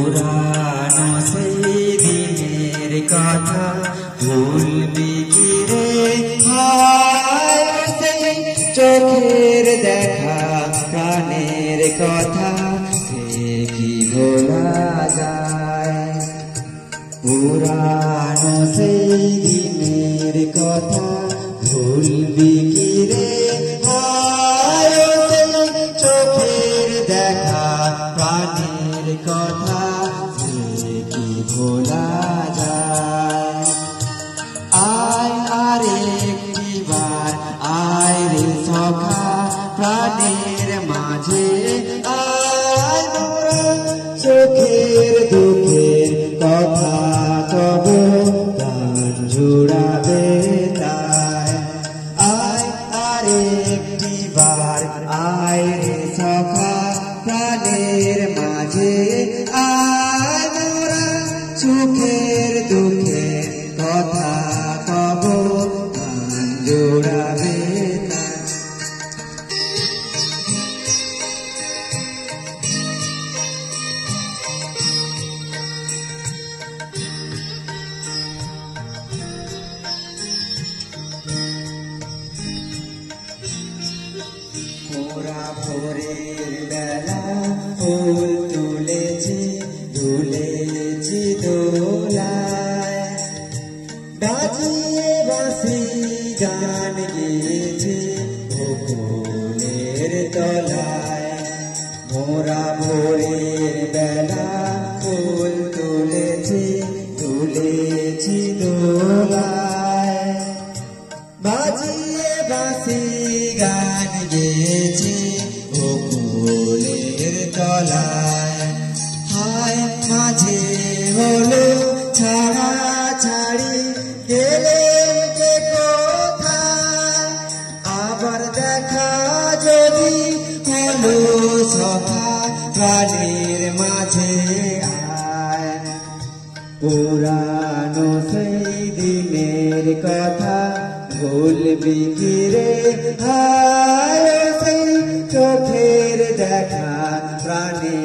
পুরানো সেই দিনের কথা ভুলবি কি রে হায় সেই চোখের দেখা প্রাণের কথা সে কি ভোলা যায় পুরানো সেই দিনের কথা ভুলবি কি রে হায় সেই চোখের দেখা প্রাণের কথা সে কি ভোলা যায় আয় আরে একটিবার আয় রে সখা প্রাণের মাঝে আয় মোরা চোখের দুঃখের কথা তব গান জুড়াবে তাই আয় আরে একটিবার আয় রে সখা প্রাণের মাঝে আয় মোরা সুখের দুঃখের কথা কব গান জোড়াবে মোরা ভোরের বেলা ফুল তুলেছি দুলেছি দোলায় বাজিয়ে বাঁশি গান গেয়েছি বকুলের তলায় মোরা ভোরের বেলা ফুল তুলেছি দুলেছি দোলায় বাজিয়ে বাঁশি গান গেয়েছি বকুলের তলায় হায় মাঝে হলো ছাড়া ছাড়ি গেলেন কে কোথায় আবার দেখা যদি হলো সখা প্রাণের মাঝে আয় পুরানো সেই দিনের কথা ভুলবি কি রে হায় সেই চোখের দেখা প্রাণী